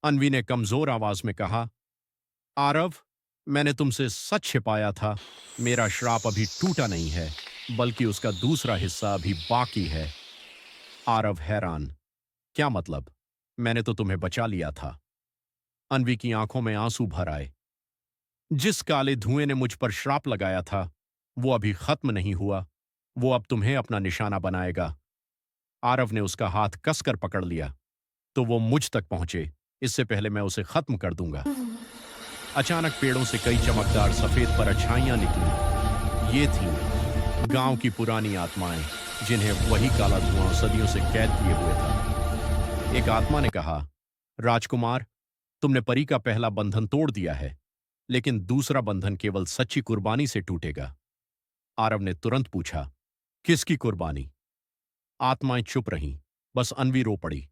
अनवी ने कमजोर आवाज में कहा, आरव, मैंने तुमसे सच छिपाया था। मेरा श्राप अभी टूटा नहीं है, बल्कि उसका दूसरा हिस्सा अभी बाकी है। आरव हैरान, क्या मतलब? मैंने तो तुम्हें बचा लिया था। अनवी की आंखों में आंसू भर आए। जिस काले धुएं ने मुझ पर श्राप लगाया था, वो अभी खत्म नहीं हुआ। वो अब तुम्हें अपना निशाना बनाएगा। आरव ने उसका हाथ कसकर पकड़ लिया। तो वो मुझ तक पहुंचे, इससे पहले मैं उसे खत्म कर दूंगा। अचानक पेड़ों से कई चमकदार सफेद परछाइयां निकली। ये थीं गांव की पुरानी आत्माएं, जिन्हें वही काला धुआं सदियों से कैद किए हुए था। एक आत्मा ने कहा, राजकुमार, तुमने परी का पहला बंधन तोड़ दिया है, लेकिन दूसरा बंधन केवल सच्ची कुर्बानी से टूटेगा। आरव ने तुरंत पूछा, किसकी कुर्बानी? आत्माएं चुप रहीं, बस अनवी रो पड़ी।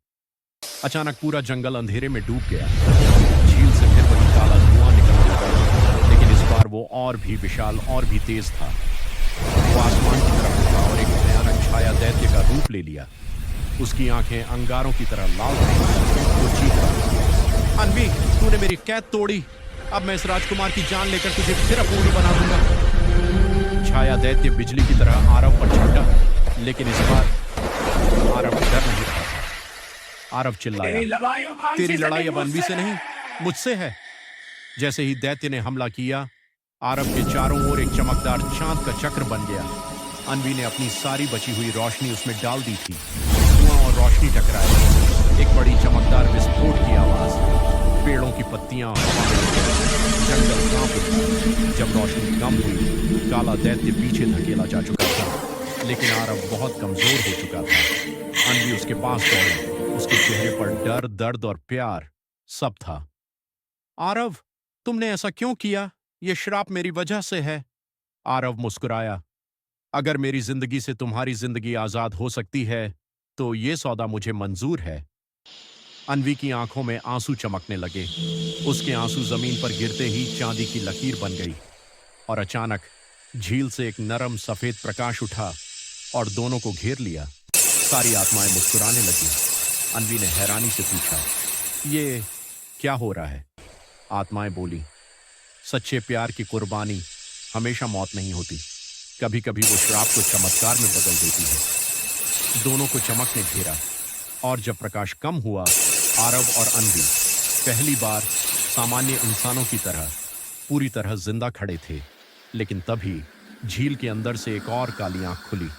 अचानक पूरा जंगल अंधेरे में डूब गया। झील से फिर वही काला धुआं निकलने लगा, लेकिन इस बार वो और भी विशाल और भी तेज था। वो आसमान की तरफ उठा और एक भयानक छाया दैत्य का रूप ले लिया। उसकी आंखें अंगारों की तरह लाल थीं। वो चीखा, अनवी, तूने मेरी कैद तोड़ी। अब मैं इस राजकुमार की जान लेकर तुझे फिर अपूर्ण बना दूंगा। छाया दैत्य बिजली की तरह आरव पर छूटा, लेकिन इस बार आरव डर नहीं रहा था। आरव चिल्लाया, तेरी लड़ाई अब अनवी से नहीं, मुझसे है। जैसे ही दैत्य ने हमला किया, आरव के चारों ओर एक चमकदार चांद का चक्र बन गया। अनवी ने अपनी सारी बची हुई रोशनी उसमें डाल दी थी। धुआं और रोशनी टकराए, एक बड़ी चमकदार विस्फोट की आवाज, पेड़ों की पत्तियां हवा में उड़ गईं, जंगल कांप उठा। जब रोशनी कम हुई, काला दैत्य पीछे धकेला जा चुका था, लेकिन आरव बहुत कमजोर हो चुका था। अनवी उसके पास दौड़ी। उसके चेहरे पर डर, दर्द और प्यार सब था। आरव, तुमने ऐसा क्यों किया? यह श्राप मेरी वजह से है। आरव मुस्कुराया, अगर मेरी जिंदगी से तुम्हारी जिंदगी आजाद हो सकती है, तो यह सौदा मुझे मंजूर है। अनवी की आंखों में आंसू चमकने लगे। उसके आंसू जमीन पर गिरते ही चांदी की लकीर बन गई, और अचानक झील से एक नरम सफेद प्रकाश उठा और दोनों को घेर लिया। सारी आत्माएं मुस्कुराने लगी। अनवी ने हैरानी से पूछा, ये क्या हो रहा है? आत्माएं बोली, सच्चे प्यार की कुर्बानी हमेशा मौत नहीं होती। कभी कभी वो श्राप को चमत्कार में बदल देती है। दोनों को चमक ने घेरा, और जब प्रकाश कम हुआ, आरव और अनवी पहली बार सामान्य इंसानों की तरह पूरी तरह जिंदा खड़े थे। लेकिन तभी झील के अंदर से एक और काली आंख खुली,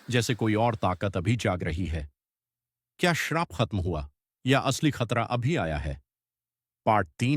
जैसे कोई और ताकत अभी जाग रही है। क्या श्राप खत्म हुआ, या असली खतरा अभी आया है? पार्ट 3